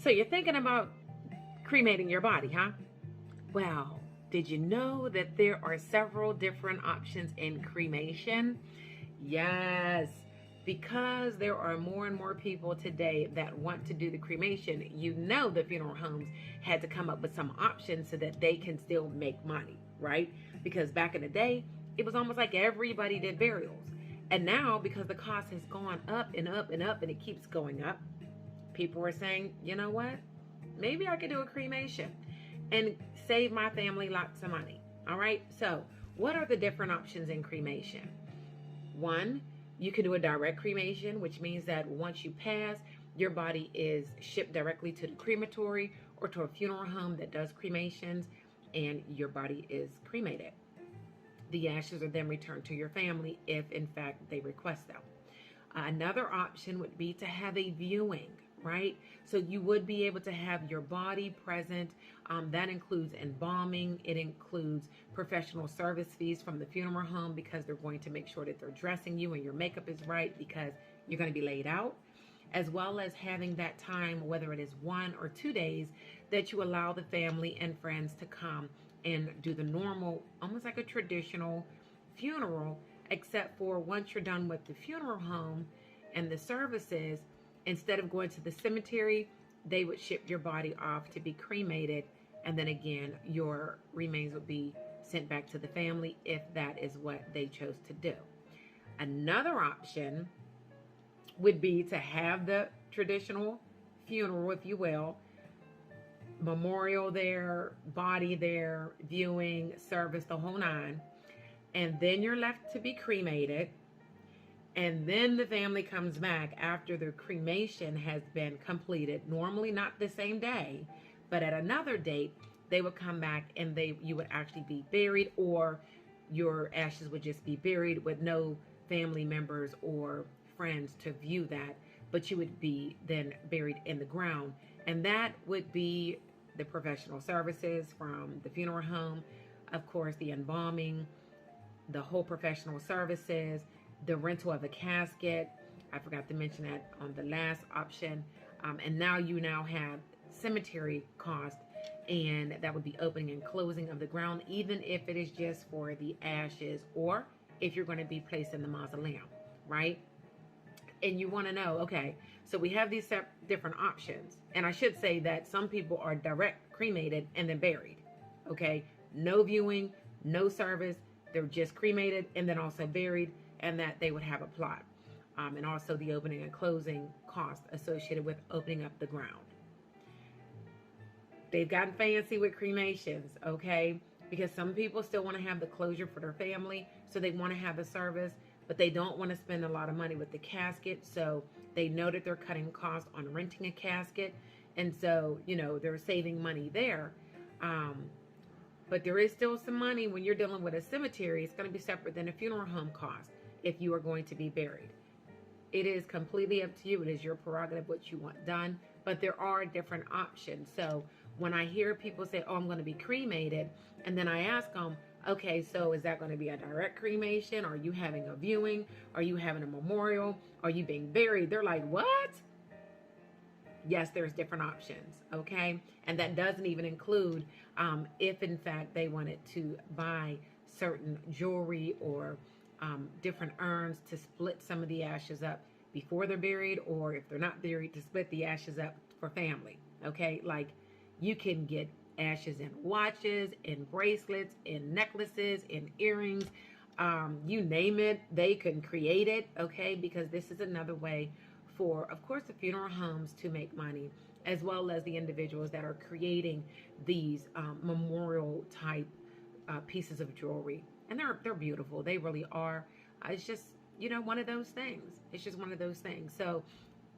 So you're thinking about cremating your body, huh? Well, did you know that there are several different options in cremation? Yes, because there are more and more people today that want to do the cremation. You know, the funeral homes had to come up with some options so that they can still make money, right? Because back in the day, it was almost like everybody did burials. And now, because the cost has gone up and up and up and it keeps going up, people are saying, you know what? Maybe I could do a cremation and save my family lots of money. All right. So what are the different options in cremation? One, you can do a direct cremation, which means that once you pass, your body is shipped directly to the crematory or to a funeral home that does cremations, and your body is cremated. The ashes are then returned to your family if, in fact, they request them. Another option would be to have a viewing, right? So you would be able to have your body present. That includes embalming. It includes professional service fees from the funeral home because they're going to make sure that they're dressing you and your makeup is right because you're going to be laid out, as well as having that time, whether it is 1 or 2 days, that you allow the family and friends to come and do the normal, almost like a traditional funeral, except for once you're done with the funeral home and the services, instead of going to the cemetery, they would ship your body off to be cremated. And then again, your remains would be sent back to the family if that is what they chose to do. Another option would be to have the traditional funeral, if you will, memorial there, body there, viewing, service, the whole nine. And then you're left to be cremated. And then the family comes back after the cremation has been completed, normally not the same day, but at another date, they would come back and you would actually be buried, or your ashes would just be buried with no family members or friends to view that, but you would be then buried in the ground. And that would be the professional services from the funeral home, of course, the embalming, the whole professional services, the rental of a casket. I forgot to mention that on the last option. And now you have cemetery cost, and that would be opening and closing of the ground, even if it is just for the ashes or if you're going to be placed in the mausoleum, right? And you want to know, okay, so we have these different options. And I should say that some people are direct cremated and then buried, okay? No viewing, no service. They're just cremated and then also buried, and that they would have a plot. And also the opening and closing cost associated with opening up the ground. They've gotten fancy with cremations, okay? Because some people still want to have the closure for their family, so they want to have the service, but they don't want to spend a lot of money with the casket, so they know that they're cutting costs on renting a casket, and so, they're saving money there. But there is still some money when you're dealing with a cemetery. It's going to be separate than a funeral home cost if you are going to be buried. It is completely up to you. It is your prerogative what you want done, but there are different options. So when I hear people say, oh, I'm going to be cremated, and then I ask them, okay, so is that going to be a direct cremation? Are you having a viewing? Are you having a memorial? Are you being buried? They're like, what? Yes, there's different options, okay? And that doesn't even include if, in fact, they wanted to buy certain jewelry or different urns to split some of the ashes up before they're buried, or if they're not buried, to split the ashes up for family, okay? Like, you can get ashes in watches, in bracelets, in necklaces, in earrings, you name it, they can create it, okay? Because this is another way for, of course, the funeral homes to make money, as well as the individuals that are creating these memorial type pieces of jewelry. And they're beautiful. They really are. It's just, one of those things. It's just one of those things. So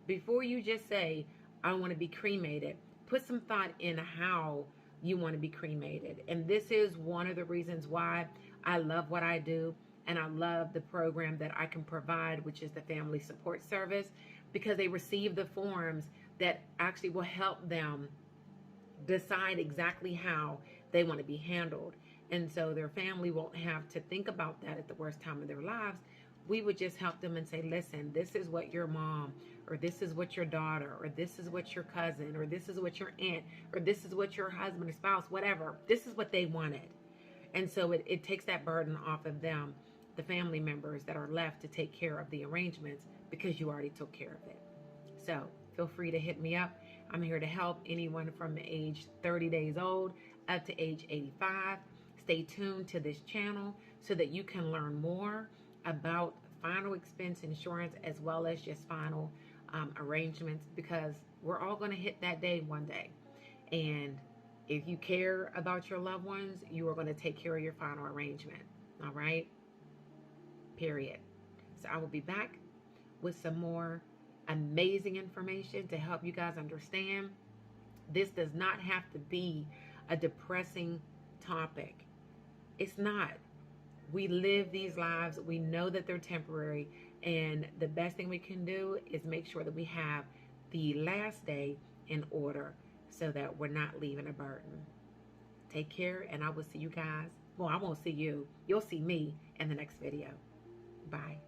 before you just say, I want to be cremated, put some thought in how you want to be cremated. And this is one of the reasons why I love what I do. And I love the program that I can provide, which is the Family Support Service, because they receive the forms that actually will help them decide exactly how they want to be handled. And so their family won't have to think about that at the worst time of their lives we would just help them and say, listen, this is what your mom, or this is what your daughter, or this is what your cousin, or this is what your aunt, or this is what your husband or spouse, whatever, this is what they wanted. And so it takes that burden off of them, the family members that are left to take care of the arrangements, because you already took care of it. So feel free to hit me up. I'm here to help anyone from age 30 days old up to age 85. Stay tuned to this channel so that you can learn more about final expense insurance, as well as just final arrangements, because we're all going to hit that day one day. And if you care about your loved ones, you are going to take care of your final arrangement. All right? Period. So I will be back with some more amazing information to help you guys understand. This does not have to be a depressing topic. It's not. We live these lives. We know that they're temporary. And the best thing we can do is make sure that we have the last day in order so that we're not leaving a burden. Take care, and I will see you guys. Well, I won't see you. You'll see me in the next video. Bye.